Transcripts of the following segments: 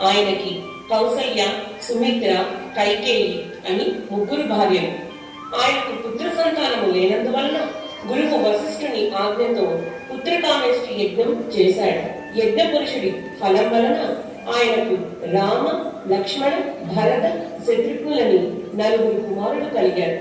ఆయనకి కౌసల్య, సుమిత్ర, కైకేయి అని 3 భార్యలు. ఆయనకు పుత్ర సంతానము లేనందువలన గురువు వశిష్ఠుని ఆజ్ఞతో పుత్రకామేష్టి యజ్ఞం చేశాడు. యజ్ఞ పురుషుడి ఫలం వలన ఆయనకు రామ, లక్ష్మణ, భరత, శత్రుఘ్నులని 4 కుమారులు కలిగారు.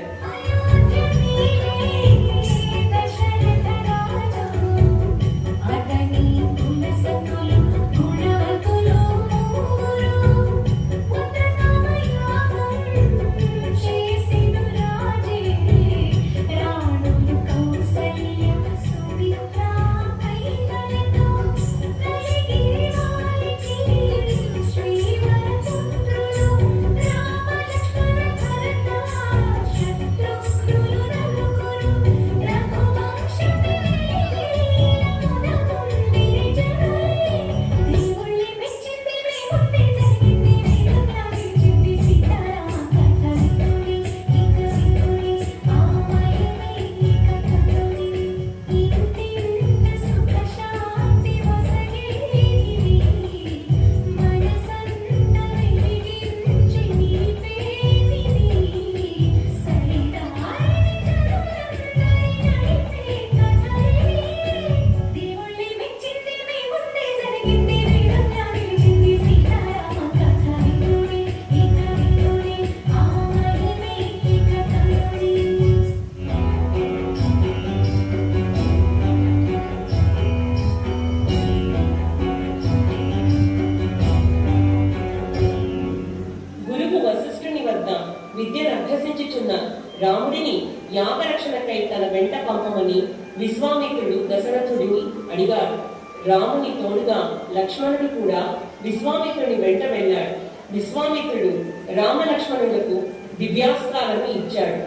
విద్యను అభ్యసించుచున్న రాముడిని యాగరక్షణకై తన వెంట పంపమని విశ్వామిత్రుడు దశరథుడిని అడిగాడు. రాముని తోడుగా లక్ష్మణుడు కూడా విశ్వామిత్రుని వెంట వెళ్ళాడు. విశ్వామిత్రుడు రామ లక్ష్మణులకు దివ్యాస్త్రాలను ఇచ్చాడు.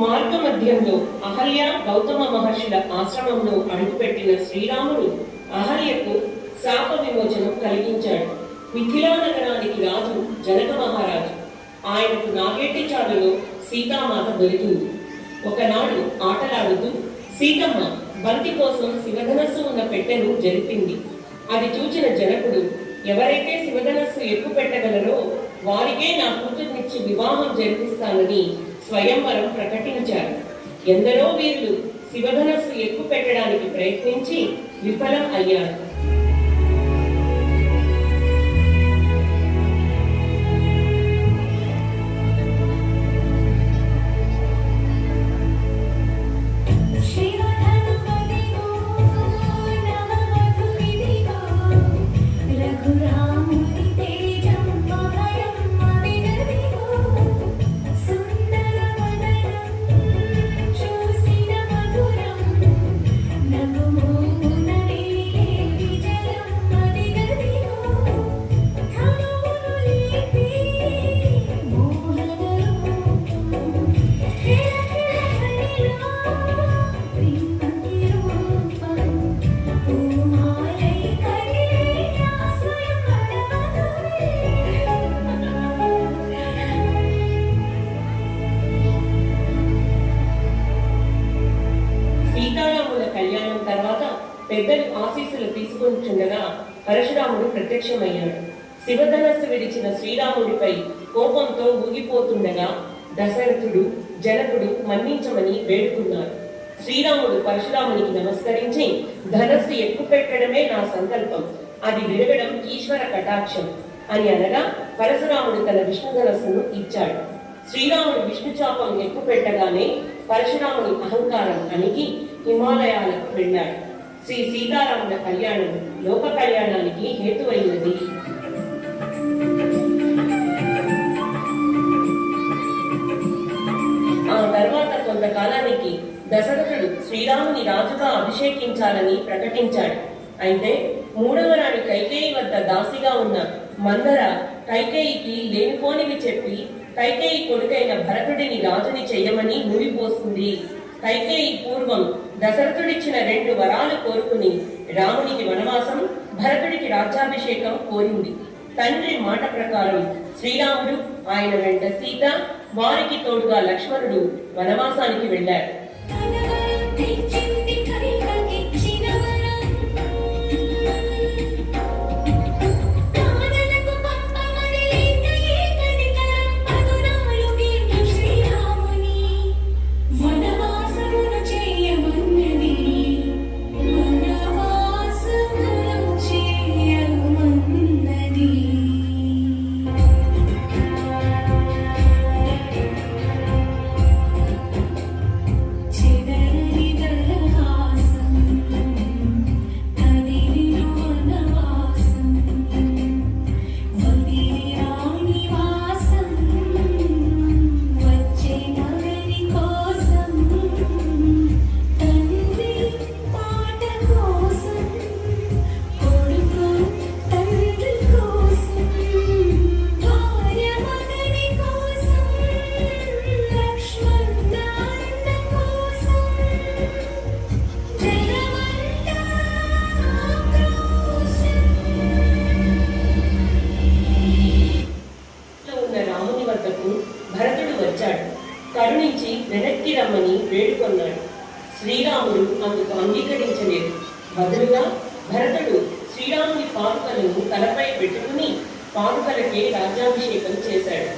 మార్గ మధ్యంలో అహల్య, గౌతమ మహర్షుల ఆశ్రమంలో అడుగుపెట్టిన శ్రీరాముడు అహల్యకు శాప విమోచనం కలిగించాడు. మిథిలా నగరానికి రాజు జనక మహారాజు. ఆయనకు నాగేటి చాలులో సీతామాత దొరికింది. ఒకనాడు ఆటలాడుతూ సీతమ్మ బంతి కోసం శివధనస్సు ఉన్న పెట్టెను జరిపింది. అది చూచిన జనకుడు, ఎవరైతే శివధనస్సు ఎక్కువ పెట్టగలరో వారికే నా కూతుర్నిచ్చి వివాహం జరిపిస్తానని స్వయంవరం ప్రకటించారు. ఎందరో వీరులు శివధనస్సు ఎక్కువ పెట్టడానికి ప్రయత్నించి విఫలం అయ్యారు. పెద్దలు ఆశీస్సులు తీసుకుంటుండగా పరశురాముడు ప్రత్యక్షమయ్యాడు. శివధనస్సు విడిచిన శ్రీరాముడిపై కోపంతో ఊగిపోతుండగా దశరథుడు, జనకుడు మన్నించమని వేడుకున్నారు. శ్రీరాముడు పరశురామునికి నమస్కరించి, ధనస్సు ఎక్కువ పెట్టడమే నా సంకల్పం, అది విరగడం ఈశ్వర కటాక్షం అని అనగా పరశురాముడు తన విష్ణు ధనస్సును ఇచ్చాడు. శ్రీరాముడు విష్ణు చాపం ఎక్కువ పెట్టగానే పరశురాముడి అహంకారం అణిగి హిమాలయాలకు వెళ్ళాడు. శ్రీ సీతారాముల కళ్యాణం లోక కళ్యాణానికి హేతువైనది. శ్రీరాముని రాజుగా అభిషేకించాలని ప్రకటించాడు. అయితే మూడవ నాడు కైకేయి వద్ద దాసిగా ఉన్న మందర కైకేయికి లేనిపోనివి చెప్పి కైకేయి కొడుకైన భరతుడిని రాజుని చెయ్యమని నూరిపోస్తుంది. కైకేయి పూర్వం దశరథుడిచ్చిన 2 వరాలు కోరుకుని రామునికి వనవాసం, భరతుడికి రాజ్యాభిషేకం కోరింది. తండ్రి మాట ప్రకారం శ్రీరాముడు, ఆయన వెంట సీత, వారికి తోడుగా లక్ష్మణుడు వనవాసానికి వెళ్లారు. భరతుడు వచ్చాడు. కరుణించి వెనక్కి రమ్మని వేడుకొన్నాడు. శ్రీరాముడు అందుకు అంగీకరించలేదు. బదులుగా భరతుడు శ్రీరాముని పాదుకలను తలపై పెట్టుకుని పాదుకలకే రాజ్యాభిషేకం చేశాడు.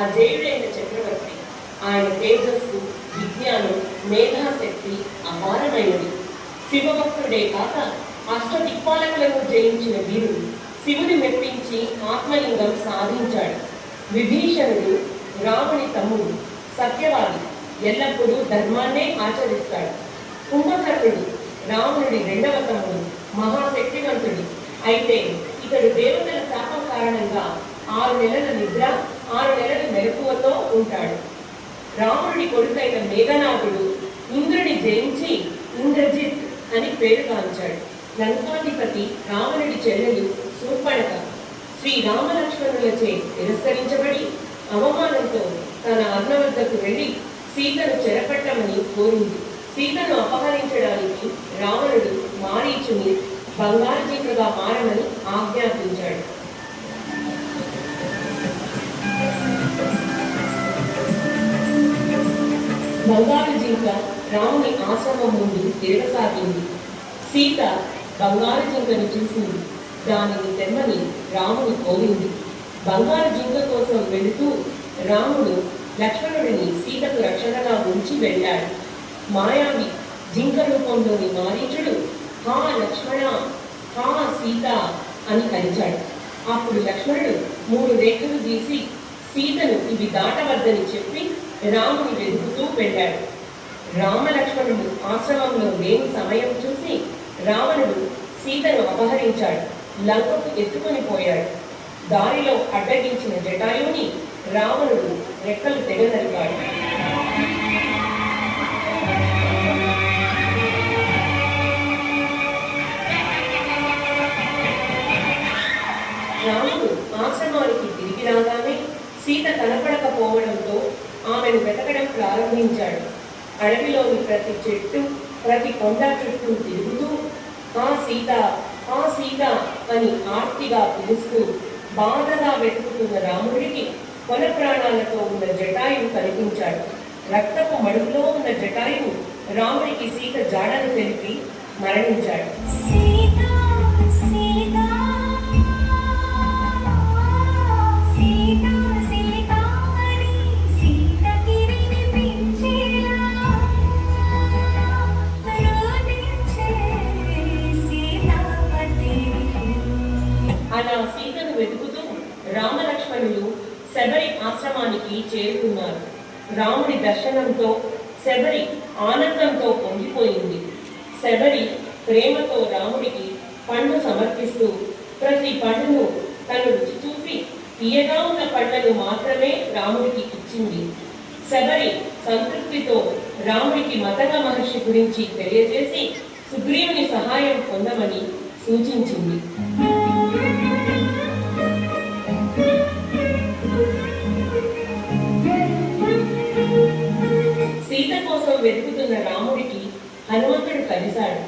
అజేయుడైన చక్రవర్తి. ఆయన తేజస్సు, విజ్ఞానం, మేధాశక్తి అపారమైనది. శివభక్తుడే కాక అష్టదిక్పాలకులను జయించిన వీరుడు. శివుని మెప్పించి ఆత్మలింగం సాధించాడు. విభీషణుడు రాముని తమ్ముడు, సత్యవాది, ఎల్లప్పుడూ ధర్మాన్నే ఆచరిస్తాడు. కుంభకర్ణుడు రాముడి 2వ తమ్ముడు, మహాశక్తివంతుడు. అయితే ఇతడు దేవతల శాపం కారణంగా 6 నెలల నిద్ర, 6 నెలల మెలకువతో ఉంటాడు. రాముడి కొడుకైన మేఘనాథుడు ఇంద్రుని జయించి ఇంద్రజిత్ అని పేరుగాంచాడు. లంకాధిపతి రావణుడి చెల్లెలు శూర్పణఖ శ్రీరామలక్ష్మణులచే తిరస్కరించబడి అవమానంతో తన అన్న వద్దకు వెళ్లి సీతను చెరపట్టమని కోరింది. సీతను అపహరించడానికి రావణుడు మారీచుని బంగారు జింకగా మారమని ఆజ్ఞాపించాడు. బంగారు జింక రాముని ఆశ్రమం ముందు తిరగసాగింది. సీత బంగారు జింకను చూసింది. దానిని తెమ్మని రాముని కోరింది. బంగారు జింక కోసం వెళుతూ రాముడు లక్ష్మణుడిని సీతకు రక్షణగా ఉంచి వెళ్ళాడు. మాయావి జింక రూపంలోని మారీచుడు హా లక్ష్మణ, హా సీత అని కలిచాడు. అప్పుడు లక్ష్మణుడు 3 రేఖలు గీసి సీతను ఇవి దాటవద్దని చెప్పి రాముని వెతుకుతూ వెళ్ళాడు. రామలక్ష్మణుడు ఆశ్రమంలో లేని సమయం చూసి రావణుడు సీతను అపహరించాడు. లంకకు ఎత్తుకొని పోయాడు. దారిలో అడ్డగించిన జటాయుని రావణుడు రెక్కలు తెగనరికాడు. రాముడు ఆశ్రమానికి తిరిగి రాగానే సీత కనపడకపోవడంతో ఆమెను వెతకడం ప్రారంభించాడు. అడవిలోని ప్రతి చెట్టు, ప్రతి కొండ చుట్టూ తిరుగుతూ ఆ సీత, ఆ సీత అని ఆర్తిగా పిలుస్తూ బాధగా వెతుకుతున్న రాముడికి కొన ప్రాణాలతో ఉన్న జటాయువు కనిపించాడు. రక్తపు మడుగులో ఉన్న జటాయువు రాముడికి సీత జాడను తెలిపి మరణించాడు. అలా సీతను వెతుకుతూ రామలక్ష్మణులు శబరి ఆశ్రమానికి చేరుకున్నారు. రాముడి దర్శనంతో శబరి ఆనందంతో పొంగిపోయింది. శబరి ప్రేమతో రాముడికి పండు సమర్పిస్తూ ప్రతి పండును తను రుచి చూసి తీయగా ఉన్న పండ్లను మాత్రమే రాముడికి ఇచ్చింది. శబరి సంతృప్తితో రాముడికి మతగ మహర్షి గురించి తెలియజేసి సుగ్రీవుని సహాయం పొందమని సూచించింది. సీత కోసం వెతుకుతున్న రాముడికి హనుమంతుడు కలిశాడు.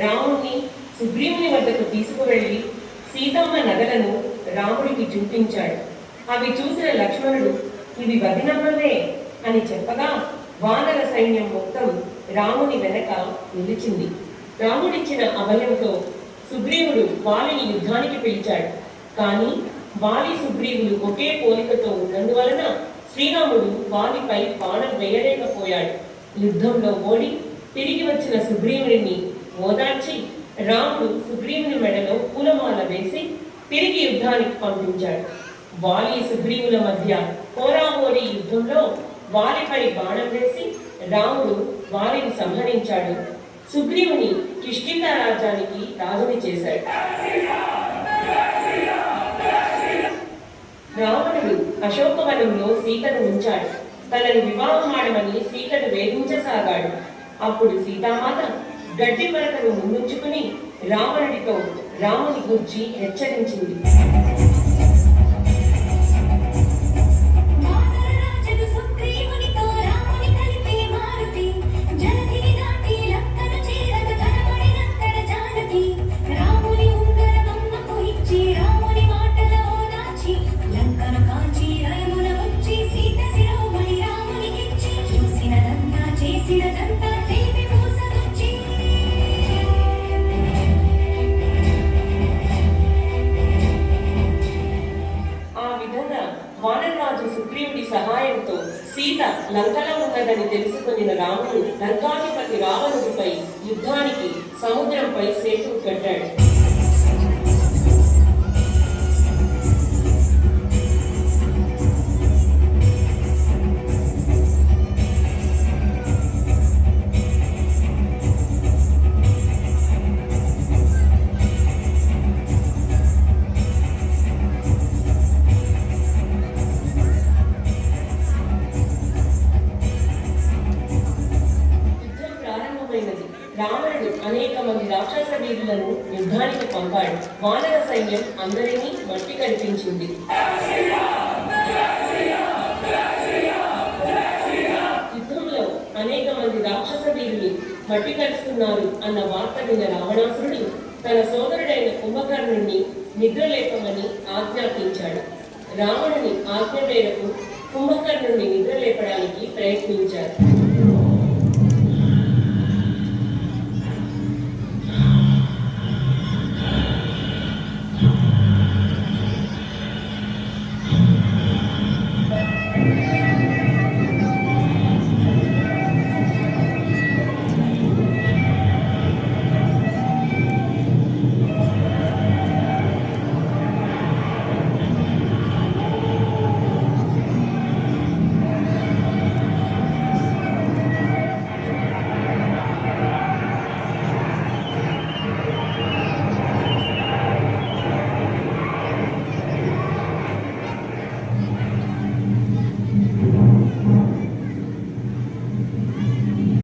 రాముడిని సుగ్రీవుని వద్దకు తీసుకువెళ్లి సీతమ్మ నగలను రాముడికి చూపించాడు. అవి చూసిన లక్ష్మణుడు ఇవి వదినమ్మవే అని చెప్పగా వానర సైన్యం మొత్తం రాముని వెనక నిలిచింది. రాముడిచ్చిన అభయంతో సుగ్రీవుడు వాలిని యుద్ధానికి పిలిచాడు. కానీ వాలి సుగ్రీవులు ఒకే పోలికతో ఉన్నందువలన శ్రీరాముడు వాలిపై బాణం వేయలేకపోయాడు. యుద్ధంలో ఓడి తిరిగి వచ్చిన సుగ్రీవుడిని ఓదార్చి రాముడు సుగ్రీవుని మెడలో పూలమాల వేసి తిరిగి యుద్ధానికి పంపించాడు. వాలి సుగ్రీవుల మధ్య పోరాపోరి యుద్ధంలో వాలిపై బాణం వేసి రాముడు వాలిని సంహరించాడు. సుగ్రీవుని కిష్కింధ రాజ్యానికి రాజుని చేశాడు. రావణుడు అశోకవనంలో సీతను ఉంచాడు. తనని వివాహమాడమని సీతను వేధించసాగాడు. అప్పుడు సీతామాత గడ్డి పరకను ముందుంచుకుని రావణుడితో రాముని గురించి హెచ్చరించింది. వానరరాజు సుగ్రీవుడి సహాయంతో సీత లంకలో ఉన్నదని తెలుసుకున్న రాముడు లంకాధిపతి రావణుడిపై యుద్ధానికి సముద్రంపై సేతు కట్టాడు. రావణుడు అనేక మంది రాక్షస వీరులను యుద్ధానికి పంపాడు. వానర సైన్యం అందరినీ మట్టి కనిపించింది. యుద్ధంలో అనేక మంది రాక్షస వీరులు మట్టి కలుస్తున్నారు అన్న వార్త విన్న రావణాసురుడు తన సోదరుడైన కుంభకర్ణుడిని నిద్రలేపమని ఆజ్ఞాపించాడు. రావణుని ఆజ్ఞ మేరకు కుంభకర్ణుడిని నిద్రలేపడానికి ప్రయత్నించారు.